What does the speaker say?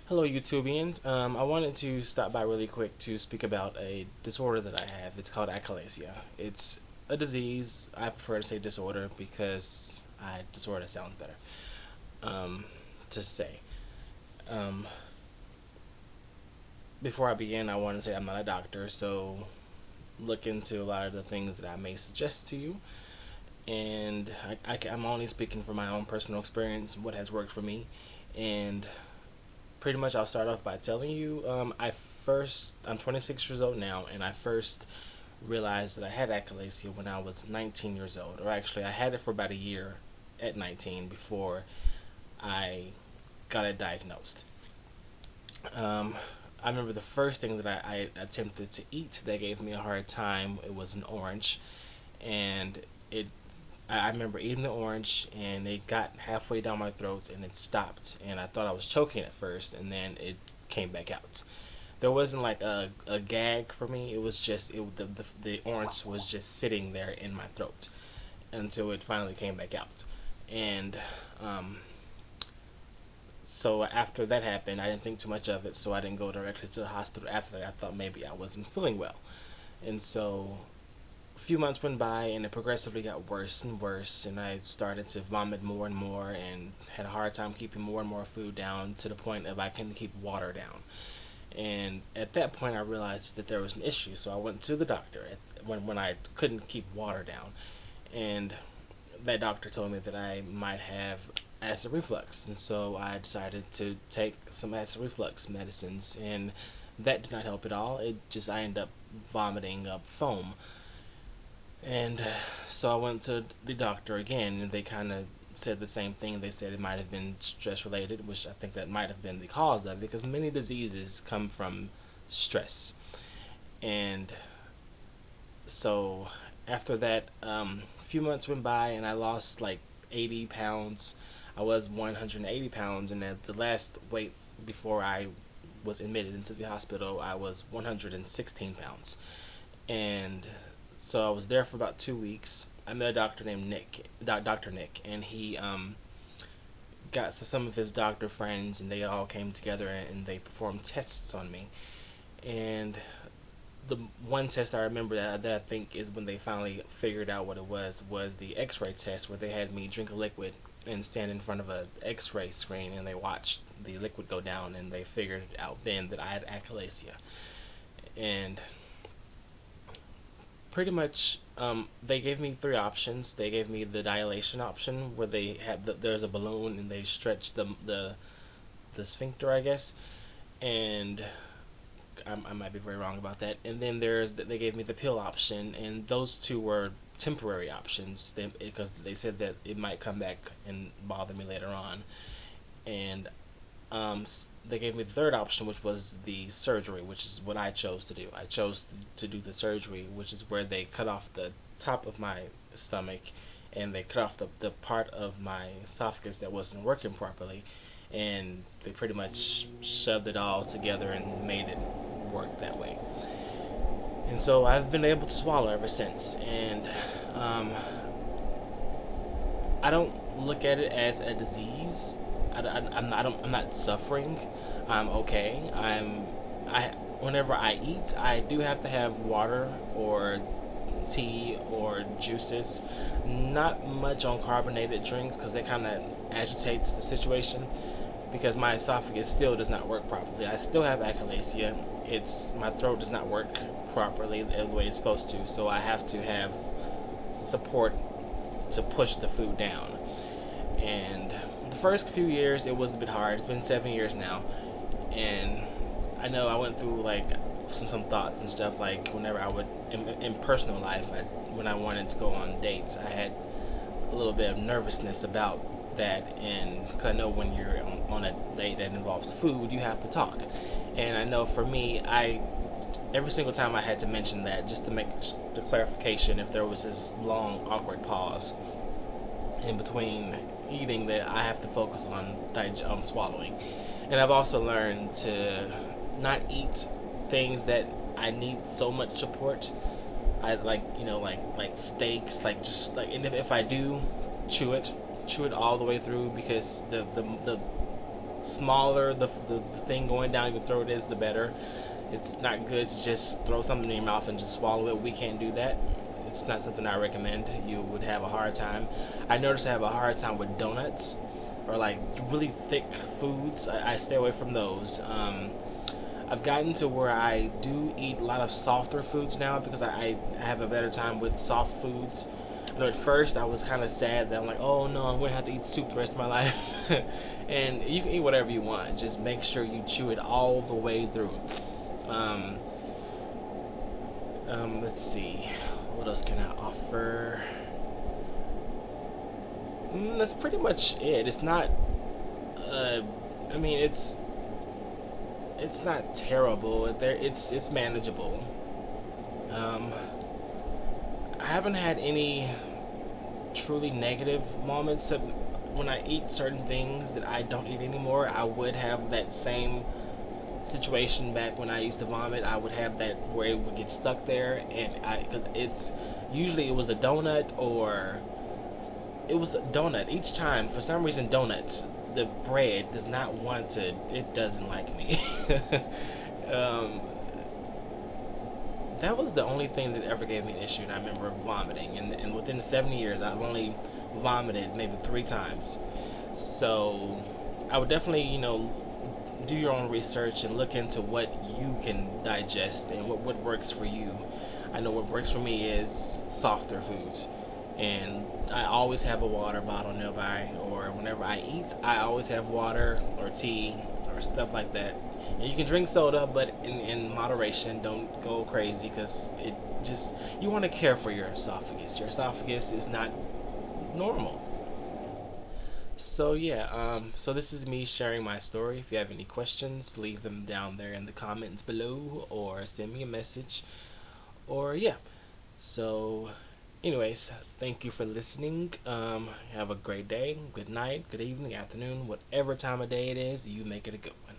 Hello, YouTubians. I wanted to stop by really quick to speak about a disorder that I have. It's called achalasia. It's a disease. I prefer to say disorder because disorder sounds better to say. Um, Before I begin, I want to say I'm not a doctor, so look into a lot of the things that I may suggest to you. And I'm only speaking from my own personal experience, what has worked for me. And pretty much I'll start off by telling you I'm 26 years old now, and I first realized that I had achalasia when I was 19 years old, or actually I had it for about a year at 19 before I got it diagnosed. um, I remember the first thing that I attempted to eat that gave me a hard time. It was an orange, and it I remember eating the orange, and it got halfway down my throat, and it stopped, and I thought I was choking at first, and then it came back out. There wasn't like a gag for me. It was just the orange was just sitting there in my throat until it finally came back out. And um, so after that happened, I didn't think too much of it, so I didn't go directly to the hospital after that. I thought maybe I wasn't feeling well. And so a few months went by, and it progressively got worse and worse, and I started to vomit more and more, and had a hard time keeping more and more food down, to the point of I couldn't keep water down. And at that point I realized that there was an issue, so I went to the doctor when I couldn't keep water down. And that doctor told me that I might have acid reflux, and so I decided to take some acid reflux medicines, and that did not help at all. I ended up vomiting up foam. And so I went to the doctor again, and they kind of said the same thing. They said it might have been stress related, which I think that might have been the cause of it, because many diseases come from stress. And so after that, a few months went by, and I lost like 80 pounds. I was 180 pounds, and at the last weight before I was admitted into the hospital, I was 116 pounds. And so I was there for about 2 weeks. I met a doctor named Dr. Nick, and he got some of his doctor friends, and they all came together and they performed tests on me. And the one test I remember that I think is when they finally figured out what it was the X-ray test, where they had me drink a liquid and stand in front of a X-ray screen, and they watched the liquid go down, and they figured out then that I had achalasia. And pretty much they gave me three options. They gave me the dilation option, where there's a balloon and they stretch the sphincter, I guess. And I might be very wrong about that. And then they gave me the pill option, and those two were temporary options, because they said that it might come back and bother me later on. And they gave me the third option, which was the surgery, which is what I chose to do. I chose to do the surgery, which is where they cut off the top of my stomach, and they cut off the part of my esophagus that wasn't working properly, and they pretty much shoved it all together and made it work that way. And so I've been able to swallow ever since. And um, I don't look at it as a disease. I'm not suffering. I'm okay. I Whenever I eat, I do have to have water or tea or juices. Not much on carbonated drinks, because that kind of agitates the situation, because my esophagus still does not work properly. I still have achalasia. It's My throat does not work properly the way it's supposed to, so I have to have support to push the food down. And the first few years it was a bit hard. It's been 7 years now, and I know I went through like some thoughts and stuff, like whenever I would in personal life, when I wanted to go on dates, I had a little bit of nervousness about that. And because I know when you're on a date that involves food, you have to talk. And I know for me, I every single time I had to mention that, just to make the clarification, if there was this long awkward pause in between eating, that I have to focus on swallowing. And I've also learned to not eat things that I need so much support. I like, like steaks, like just like, and if I do chew it all the way through, because the smaller the thing going down your throat is, the better. It's not good to just throw something in your mouth and just swallow it. We can't do that. It's not something I recommend. You would have a hard time. I notice I have a hard time with donuts or like really thick foods. I stay away from those. I've gotten to where I do eat a lot of softer foods now because I have a better time with soft foods. You know, at first I was kind of sad that I'm like, oh no, I'm gonna have to eat soup the rest of my life. And you can eat whatever you want. Just make sure you chew it all the way through. Um, let's see, what else can I offer? That's pretty much it. It's not. Uh, I mean, it's not terrible. It's manageable. Um, I haven't had any truly negative moments of when I eat certain things that I don't eat anymore. I would have that same situation back when I used to vomit. I would have that where it would get stuck there, and cause it's usually it was a donut or it was a donut each time. For some reason, donuts, the bread does not want to. It doesn't like me. um, that was the only thing that ever gave me an issue, and I remember vomiting. And within 7 years, I've only vomited maybe 3 times. So I would definitely, do your own research and look into what you can digest and what works for you. I know what works for me is softer foods. And I always have a water bottle nearby, or whenever I eat, I always have water or tea or stuff like that. And you can drink soda, but in moderation. Don't go crazy because it just, you want to care for your esophagus. Your esophagus is not normal. So yeah, so this is me sharing my story. If you have any questions, leave them down there in the comments below, or send me a message, or yeah. So, anyways, thank you for listening. Have a great day, good night, good evening, afternoon, whatever time of day it is. You make it a good one.